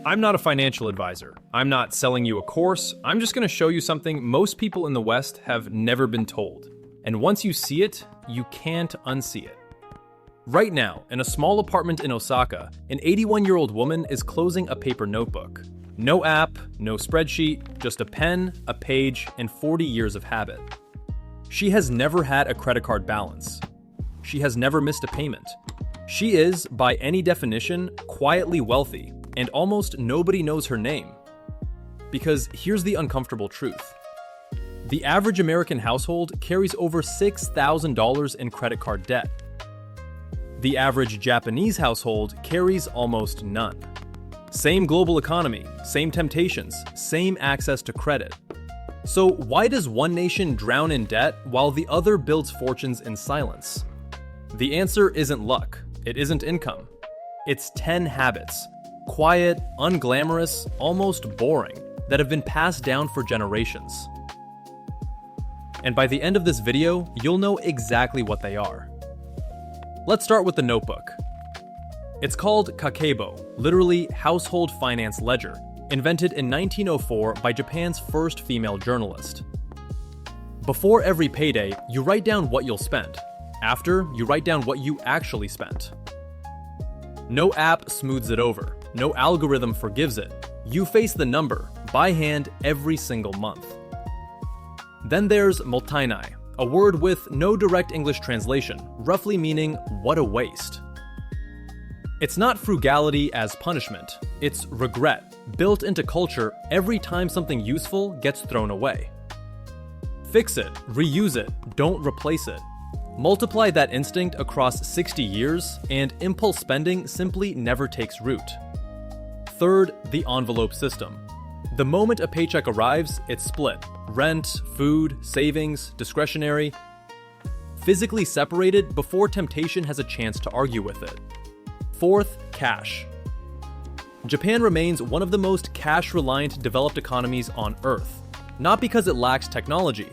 I'm not a financial advisor. I'm not selling you a course. I'm just going to show you something most people in the West have never been told. And once you see it, you can't unsee it. Right now, in a small apartment in Osaka, an 81-year-old woman is closing a paper notebook. No app, no spreadsheet, just a pen, a page, and 40 years of habit. She has never had a credit card balance. She has never missed a payment. She is, by any definition, quietly wealthy, and almost nobody knows her name. Because here's the uncomfortable truth. The average American household carries over $6,000 in credit card debt. The average Japanese household carries almost none. Same global economy, same temptations, same access to credit. So why does one nation drown in debt while the other builds fortunes in silence? The answer isn't luck, it isn't income. It's 10 habits, quiet, unglamorous, almost boring, that have been passed down for generations. And by the end of this video, you'll know exactly what they are. Let's start with the notebook. It's called Kakeibo, literally household finance ledger, invented in 1904 by Japan's first female journalist. Before every payday, you write down what you'll spend. After, you write down what you actually spent. No app smooths it over. No algorithm forgives it. You face the number, by hand, every single month. Then there's Mottainai, a word with no direct English translation, roughly meaning, what a waste. It's not frugality as punishment, it's regret, built into culture every time something useful gets thrown away. Fix it, reuse it, don't replace it. Multiply that instinct across 60 years, and impulse spending simply never takes root. Third, the envelope system. The moment a paycheck arrives, it's split. Rent, food, savings, discretionary. Physically separated before temptation has a chance to argue with it. Fourth, cash. Japan remains one of the most cash-reliant developed economies on Earth. Not because it lacks technology.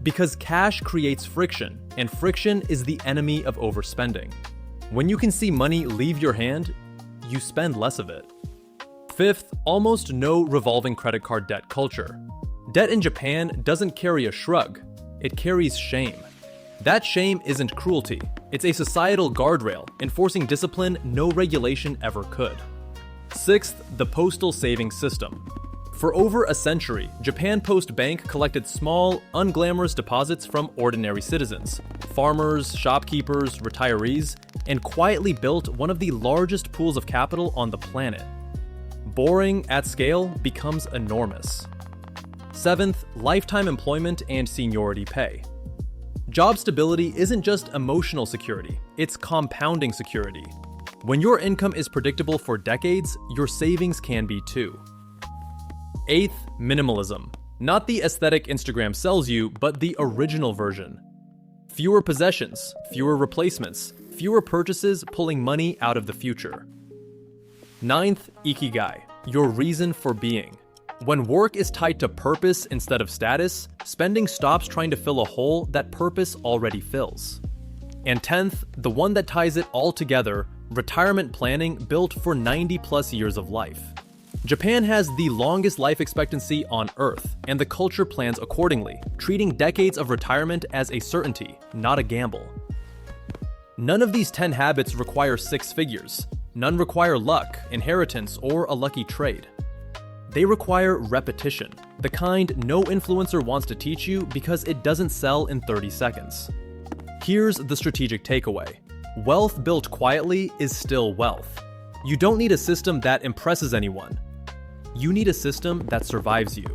Because cash creates friction, and friction is the enemy of overspending. When you can see money leave your hand, you spend less of it. Fifth, almost no revolving credit card debt culture. Debt in Japan doesn't carry a shrug, it carries shame. That shame isn't cruelty, it's a societal guardrail enforcing discipline no regulation ever could. Sixth, the postal savings system. For over a century, Japan Post Bank collected small, unglamorous deposits from ordinary citizens, farmers, shopkeepers, retirees, and quietly built one of the largest pools of capital on the planet. Boring at scale becomes enormous. Seventh, lifetime employment and seniority pay. Job stability isn't just emotional security, it's compounding security. When your income is predictable for decades, your savings can be too. Eighth, minimalism. Not the aesthetic Instagram sells you, but the original version. Fewer possessions, fewer replacements, fewer purchases pulling money out of the future. Ninth, Ikigai, your reason for being. When work is tied to purpose instead of status, spending stops trying to fill a hole that purpose already fills. And 10th, the one that ties it all together, retirement planning built for 90+ years of life. Japan has the longest life expectancy on Earth, and the culture plans accordingly, treating decades of retirement as a certainty, not a gamble. None of these 10 habits require 6 figures. None require luck, inheritance, or a lucky trade. They require repetition, the kind no influencer wants to teach you because it doesn't sell in 30 seconds. Here's the strategic takeaway. Wealth built quietly is still wealth. You don't need a system that impresses anyone. You need a system that survives you.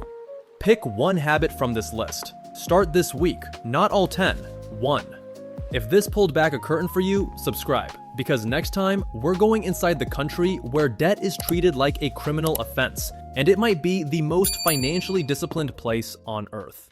Pick one habit from this list. Start this week, not all 10, one. If this pulled back a curtain for you, subscribe, because next time, we're going inside the country where debt is treated like a criminal offense, and it might be the most financially disciplined place on Earth.